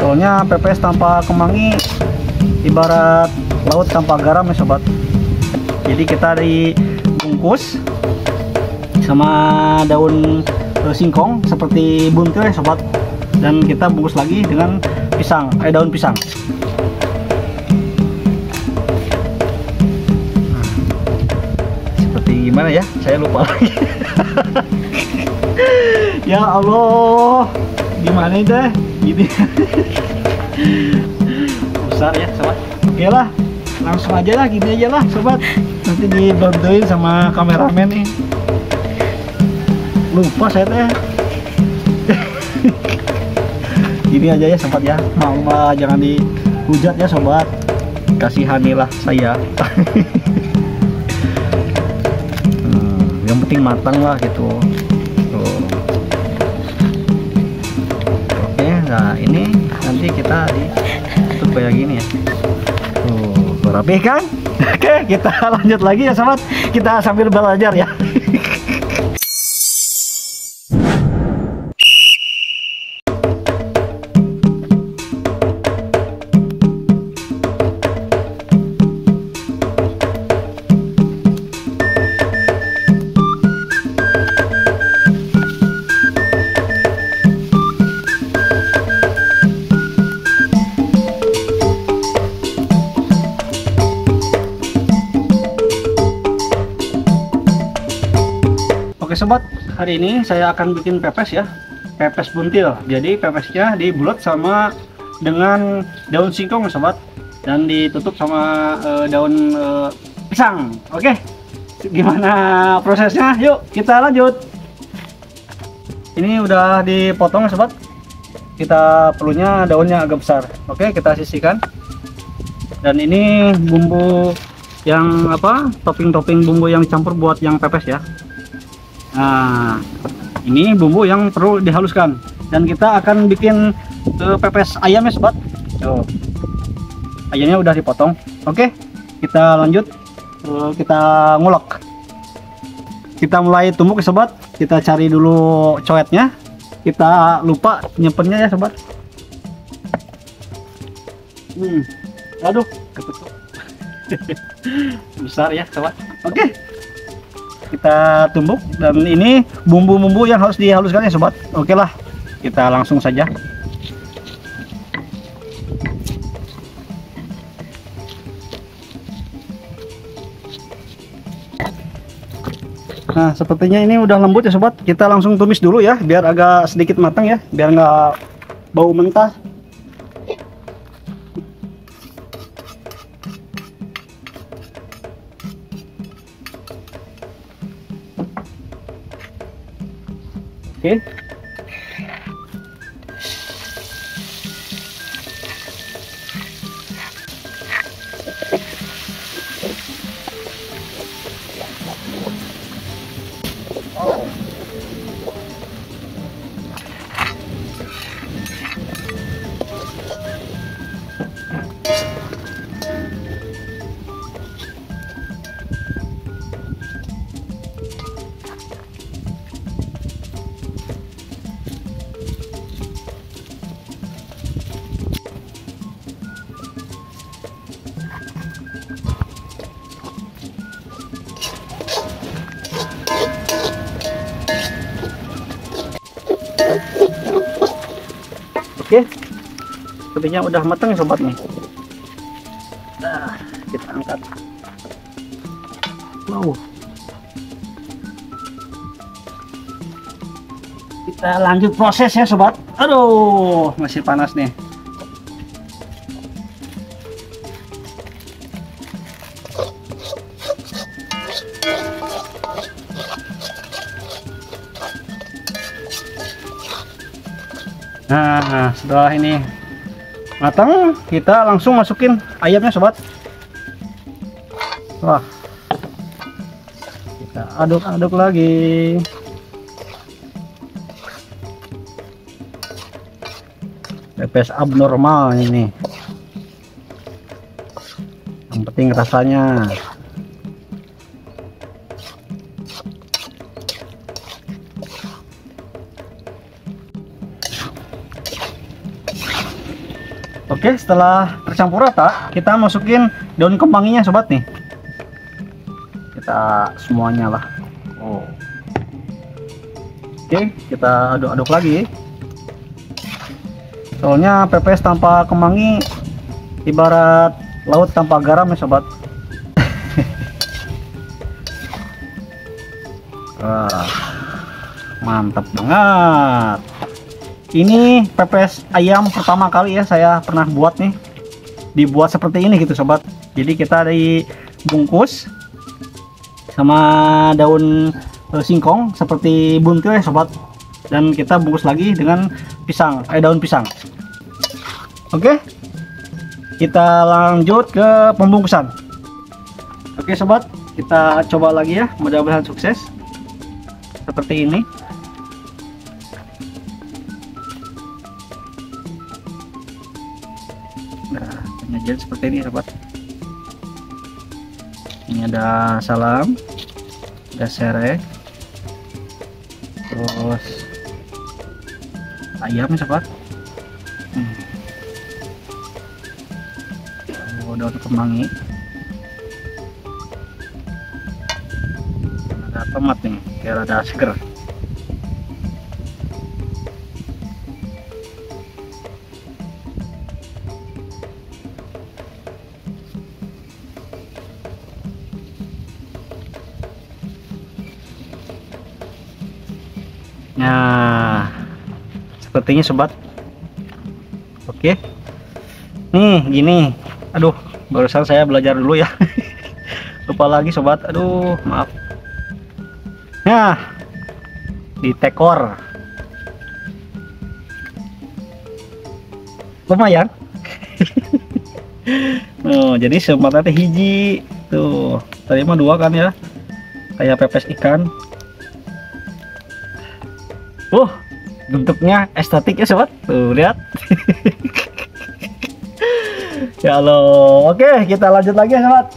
soalnya pepes tanpa kemangi ibarat laut tanpa garam ya sobat. Jadi kita dibungkus sama daun singkong seperti buntil ya sobat, dan kita bungkus lagi dengan daun pisang. Seperti gimana ya, saya lupa lagi. Ya Allah, gimana itu gini. Besar ya sobat. Oke lah, langsung aja lah, gini aja lah sobat, nanti dibantuin sama kameramen nih. Lupa saya teh. Gini aja ya sobat ya, mau jangan dihujat ya sobat, kasihanilah saya. Yang penting matang lah gitu. Tuh. Oke, nah ini nanti kita ditutup kayak gini ya. Tuh, rapi kan? Oke, kita lanjut lagi ya sobat, kita sambil belajar ya. Oke sobat, hari ini saya akan bikin pepes ya, pepes buntil. Jadi pepesnya dibulat sama dengan daun singkong sobat, dan ditutup sama daun pisang. Oke, gimana prosesnya? Yuk kita lanjut. Ini udah dipotong sobat, kita perlunya daunnya agak besar. Oke, kita sisihkan. Dan ini bumbu yang topping-topping bumbu yang dicampur buat yang pepes ya. Nah, ini bumbu yang perlu dihaluskan, dan kita akan bikin pepes ayam ya sobat. Tuh, ayamnya udah dipotong. Oke, kita lanjut, kita ngulek. Kita mulai tumbuk ya sobat. Kita cari dulu coetnya, kita lupa nyimpennya ya sobat. Aduh, ketutup. Besar ya sobat. Oke, kita tumbuk, dan ini bumbu-bumbu yang harus dihaluskan ya sobat. Oke lah, kita langsung saja. Nah, sepertinya ini udah lembut ya sobat. Kita langsung tumis dulu ya, biar agak sedikit matang ya, biar nggak bau mentah. Oke. Oke, sepertinya udah matang ya sobat nih. Nah, kita angkat. Wow. Kita lanjut proses ya sobat. Aduh, masih panas nih. Nah, setelah ini matang, kita langsung masukin ayamnya sobat. Wah, kita aduk-aduk lagi. Pepes abnormal ini, yang penting rasanya. Oke, setelah tercampur rata, kita masukin daun kemanginya sobat nih. Kita semuanya lah. Oh. Oke, kita aduk-aduk lagi. Soalnya pepes tanpa kemangi ibarat laut tanpa garam ya sobat. Wah, mantap banget. Ini pepes ayam pertama kali ya saya pernah buat nih. Dibuat seperti ini gitu sobat. Jadi kita dibungkus sama daun singkong seperti buntil ya sobat. Dan kita bungkus lagi dengan daun pisang. Oke. Kita lanjut ke pembungkusan. Oke sobat, kita coba lagi ya. Mudah-mudahan sukses. Seperti ini. Nah, penyajian seperti ini sobat. Ini ada salam, ada serai, terus ayam sobat. Daun kemangi, ada tomat nih biar ada seger. Nah, sepertinya sobat. Oke, nih gini. Aduh, barusan saya belajar dulu ya. Lupa lagi sobat. Aduh, maaf. Nah, ditekor. Lumayan. Oh, jadi sempatnya teh hiji. Tuh, tadi mah 2 kan ya. Kayak pepes ikan. Bentuknya estetik ya sobat. Tuh, lihat. Ya Allah. Oke, kita lanjut lagi ya sobat.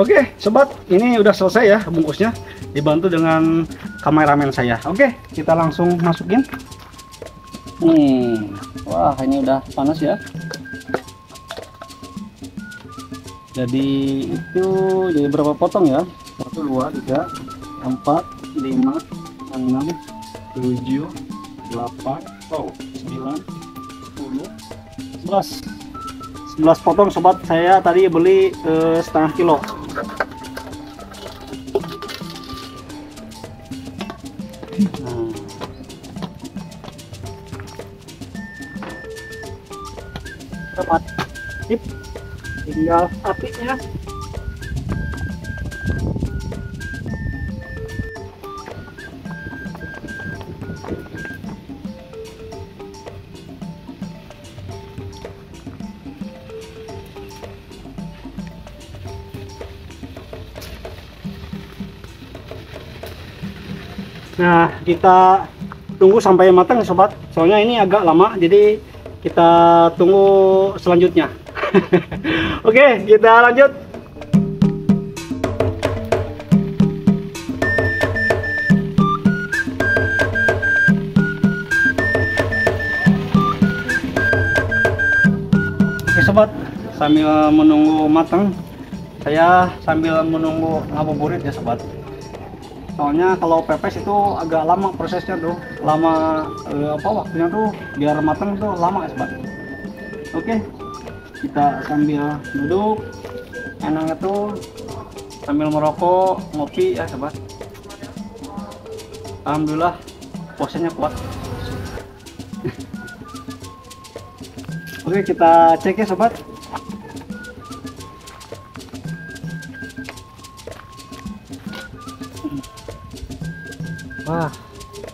Oke sobat, ini udah selesai ya bungkusnya, dibantu dengan kameramen saya. Oke, kita langsung masukin. Wah, ini udah panas ya. Jadi itu jadi berapa potong ya? 1, 2, 3, 4, 5, 6, 7, 8, 9, 10, 11. 11 potong sobat, saya tadi beli setengah kilo. Tepat, tinggal apinya. Nah, kita tunggu sampai matang sobat. Soalnya ini agak lama, jadi kita tunggu selanjutnya. Oke, kita lanjut. Oke sobat, sambil menunggu matang, saya sambil menunggu ngabuburit ya sobat. Soalnya kalau pepes itu agak lama prosesnya tuh, lama waktunya tuh biar matang tuh lama ya sobat. Oke, kita sambil duduk, enaknya tuh sambil merokok, ngopi ya sobat. Alhamdulillah puasanya kuat. Oke, kita cek ya sobat. Wah,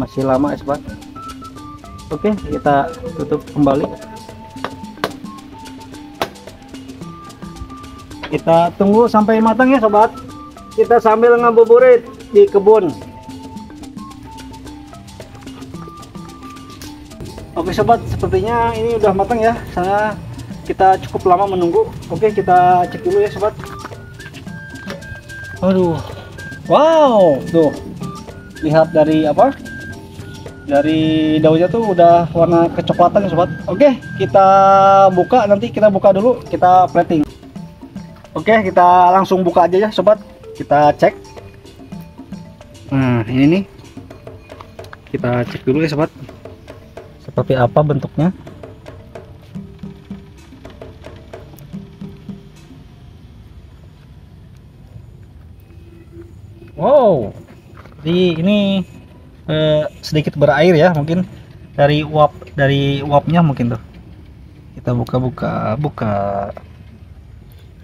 masih lama ya sobat. Oke, kita tutup kembali. Kita tunggu sampai matang ya sobat. Kita sambil ngabuburit di kebun. Oke sobat, sepertinya ini udah matang ya. Kita cukup lama menunggu. Oke, kita cek dulu ya sobat. Aduh, wow, tuh lihat dari Dari daunnya tuh udah warna kecoklatan ya sobat. Oke, kita buka, nanti kita buka dulu, kita plating. Oke, kita langsung buka aja ya sobat. Kita cek. Nah, ini nih. Kita cek dulu ya sobat. Seperti apa bentuknya. Wow. Jadi ini sedikit berair ya, mungkin dari uapnya mungkin tuh. Kita buka.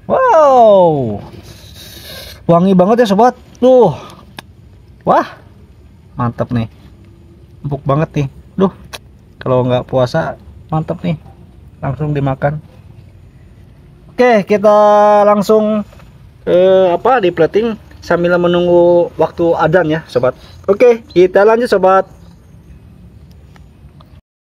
Wow, wangi banget ya sobat. Tuh, wah, mantap nih, empuk banget nih. Duh, kalau nggak puasa mantap nih, langsung dimakan. Oke, kita langsung di plating sambil menunggu waktu adzan ya sobat. Oke, kita lanjut sobat.